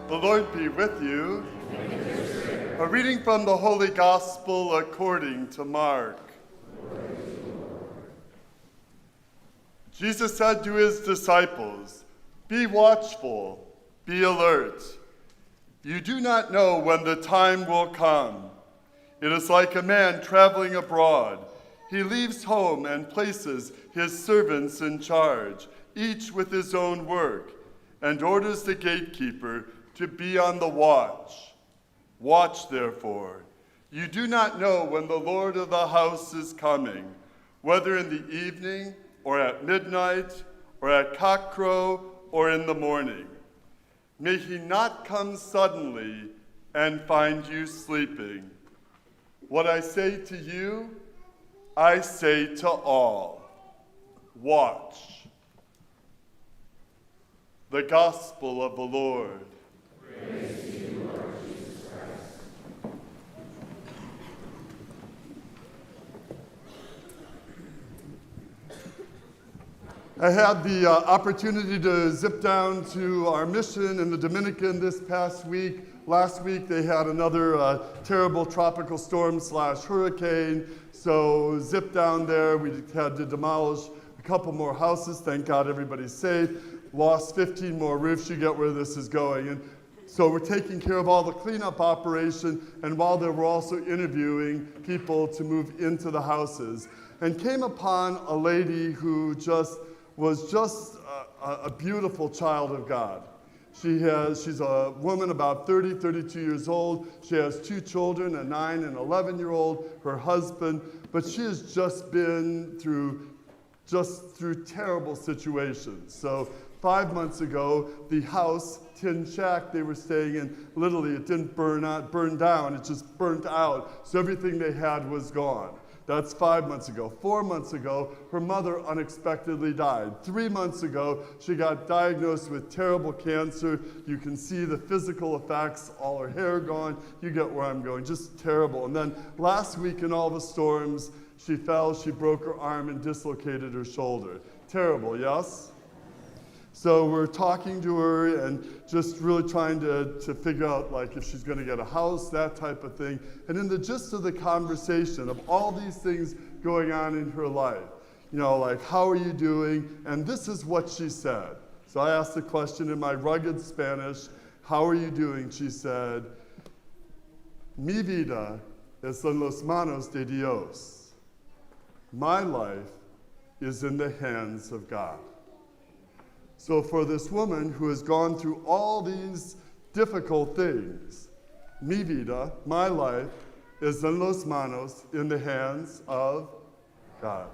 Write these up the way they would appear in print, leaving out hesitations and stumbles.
The Lord be with you. A reading from the Holy Gospel according to Mark. Jesus said to his disciples, "Be watchful, be alert. You do not know when the time will come. It is like a man traveling abroad. He leaves home and places his servants in charge, each with his own work, and orders the gatekeeper to be on the watch. Watch, therefore. You do not know when the Lord of the house is coming, whether in the evening or at midnight or at cockcrow or in the morning. May he not come suddenly and find you sleeping. What I say to you, I say to all. Watch." The Gospel of the Lord. Praise to you, Lord Jesus Christ. I had the opportunity to zip down to our mission in the Dominican this past week. Last week they had another terrible tropical storm / hurricane, so zipped down there. We had to demolish a couple more houses. Thank God everybody's safe. Lost 15 more roofs. You get where this is going. And so we're taking care of all the cleanup operation, and while there we're also interviewing people to move into the houses. And came upon a lady who was just a beautiful child of God. She's a woman about 30, 32 years old. She has 2 children, a 9 and 11-year-old, her husband, but she has just been through terrible situations. So 5 months ago, the house, tin shack they were staying in, literally it didn't burn down, it just burnt out. So everything they had was gone. That's 5 months ago. 4 months ago, her mother unexpectedly died. 3 months ago, she got diagnosed with terrible cancer. You can see the physical effects, all her hair gone. You get where I'm going, just terrible. And then last week in all the storms, she fell, she broke her arm and dislocated her shoulder. Terrible, yes? So we're talking to her and just really trying to figure out like if she's going to get a house, that type of thing. And in the gist of the conversation of all these things going on in her life, like how are you doing? And this is what she said. So I asked the question in my rugged Spanish, how are you doing? She said, "Mi vida es en las manos de Dios." My life is in the hands of God. So for this woman who has gone through all these difficult things, mi vida, my life, is en las manos, in the hands of God.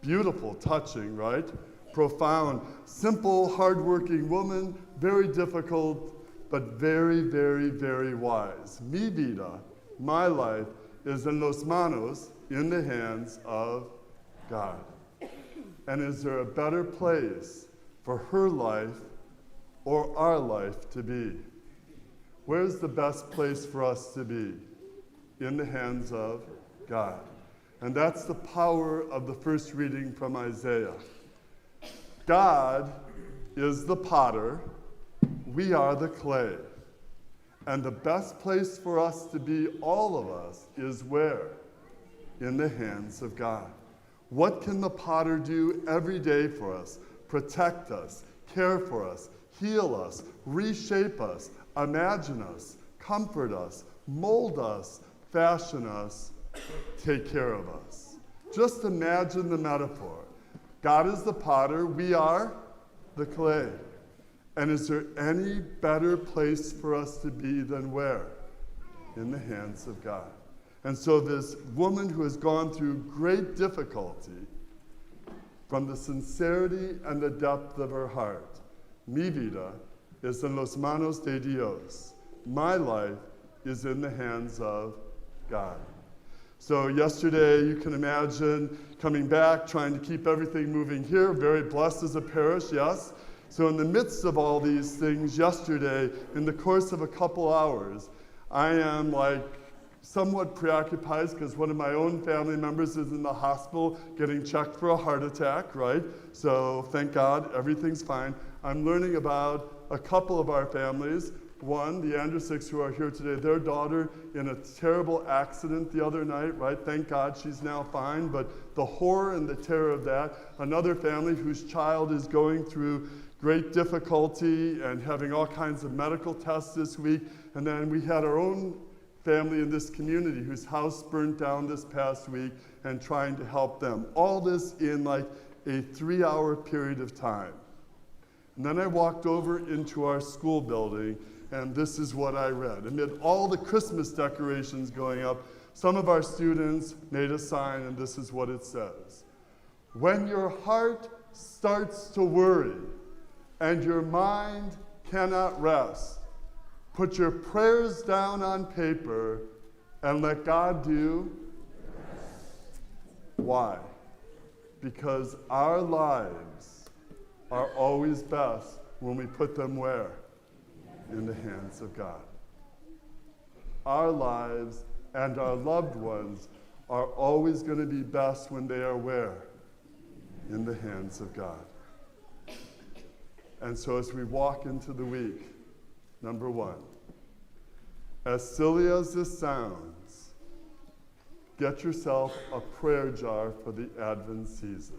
Beautiful, touching, right? Profound, simple, hardworking woman, very difficult, but very, very, very wise. Mi vida, my life, is en las manos, in the hands of God. And is there a better place for her life or our life to be? Where's the best place for us to be? In the hands of God. And that's the power of the first reading from Isaiah. God is the potter, we are the clay. And the best place for us to be, all of us, is where? In the hands of God. What can the potter do every day for us? Protect us, care for us, heal us, reshape us, imagine us, comfort us, mold us, fashion us, take care of us. Just imagine the metaphor. God is the potter, we are the clay. And is there any better place for us to be than where? In the hands of God. And so this woman who has gone through great difficulty, from the sincerity and the depth of her heart, mi vida es en las manos de Dios. My life is in the hands of God. So yesterday, you can imagine coming back, trying to keep everything moving here, very blessed as a parish, yes? So in the midst of all these things, yesterday, in the course of a couple hours, I am somewhat preoccupied because one of my own family members is in the hospital getting checked for a heart attack, right? So thank God, everything's fine. I'm learning about a couple of our families one, the Andersons who are here today, their daughter in a terrible accident the other night, right? Thank God she's now fine, but the horror and the terror of that. Another family whose child is going through great difficulty and having all kinds of medical tests this week. And then we had our own family in this community whose house burnt down this past week and trying to help them. All this in like a 3-hour period of time. And then I walked over into our school building, and this is what I read. Amid all the Christmas decorations going up, some of our students made a sign, and this is what it says. When your heart starts to worry and your mind cannot rest, put your prayers down on paper and let God do. Why? Because our lives are always best when we put them where? In the hands of God. Our lives and our loved ones are always going to be best when they are where? In the hands of God. And so as we walk into the week, number one, as silly as this sounds, get yourself a prayer jar for the Advent season.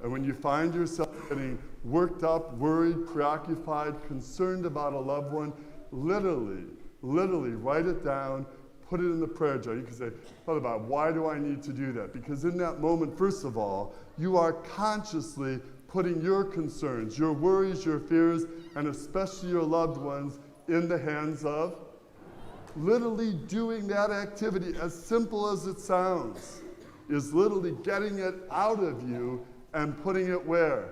And when you find yourself getting worked up, worried, preoccupied, concerned about a loved one, literally write it down, put it in the prayer jar. You can say, Father God, why do I need to do that? Because in that moment, first of all, you are consciously putting your concerns, your worries, your fears, and especially your loved ones in the hands of. Literally doing that activity, as simple as it sounds, is literally getting it out of you and putting it where?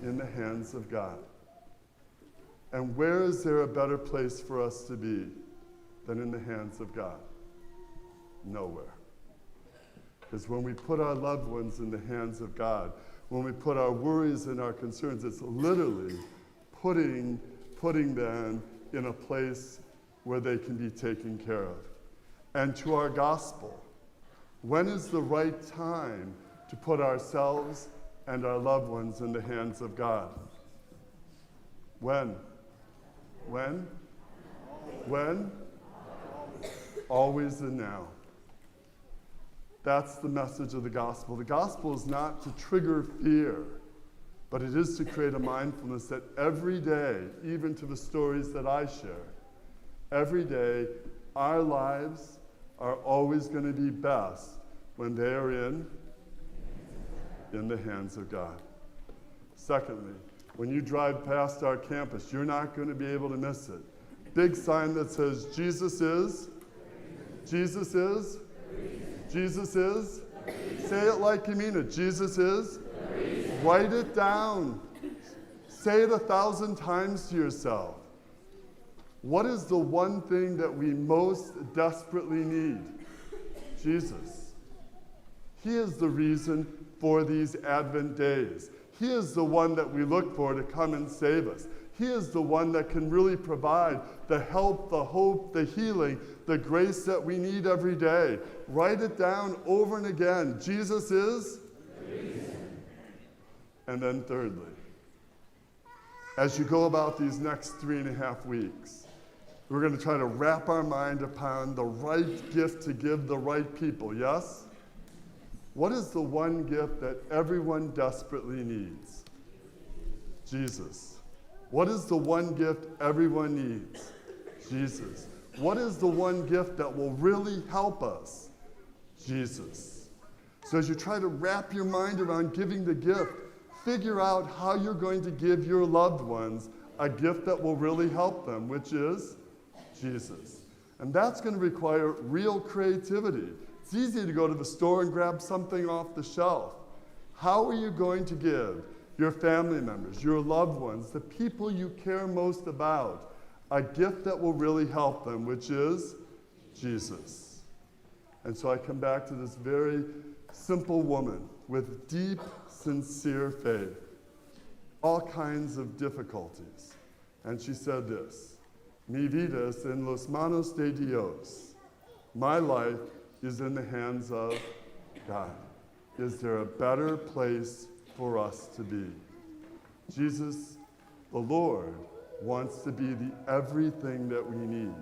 In the hands of God. And where is there a better place for us to be than in the hands of God? Nowhere. Because when we put our loved ones in the hands of God, when we put our worries and our concerns, it's literally putting them in a place where they can be taken care of. And to our gospel, when is the right time to put ourselves and our loved ones in the hands of God? When? When? When? Always and now. That's the message of the gospel. The gospel is not to trigger fear, but it is to create a mindfulness that every day, even to the stories that I share, every day, our lives are always going to be best when they are in the hands of God. Secondly, when you drive past our campus, you're not going to be able to miss it. Big sign that says, Jesus is, Jesus is, Jesus is. Say it like you mean it. Jesus is. Write it down. Say it 1,000 times to yourself. What is the one thing that we most desperately need? Jesus. He is the reason for these Advent days. He is the one that we look for to come and save us. He is the one that can really provide the help, the hope, the healing, the grace that we need every day. Write it down over and again. Jesus is. And then thirdly, as you go about these next 3.5 weeks, we're going to try to wrap our mind upon the right gift to give the right people, yes? What is the one gift that everyone desperately needs? Jesus. What is the one gift everyone needs? Jesus. What is the one gift that will really help us? Jesus. So as you try to wrap your mind around giving the gift, figure out how you're going to give your loved ones a gift that will really help them, which is Jesus. And that's going to require real creativity. It's easy to go to the store and grab something off the shelf. How are you going to give your family members, your loved ones, the people you care most about, a gift that will really help them, which is Jesus? And so I come back to this very simple woman with deep, sincere faith, all kinds of difficulties. And she said this, Mi vida es en los manos de Dios. My life is in the hands of God. Is there a better place for us to be? Jesus, the Lord, wants to be the everything that we need.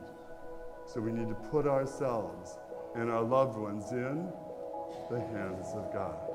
So we need to put ourselves and our loved ones in the hands of God.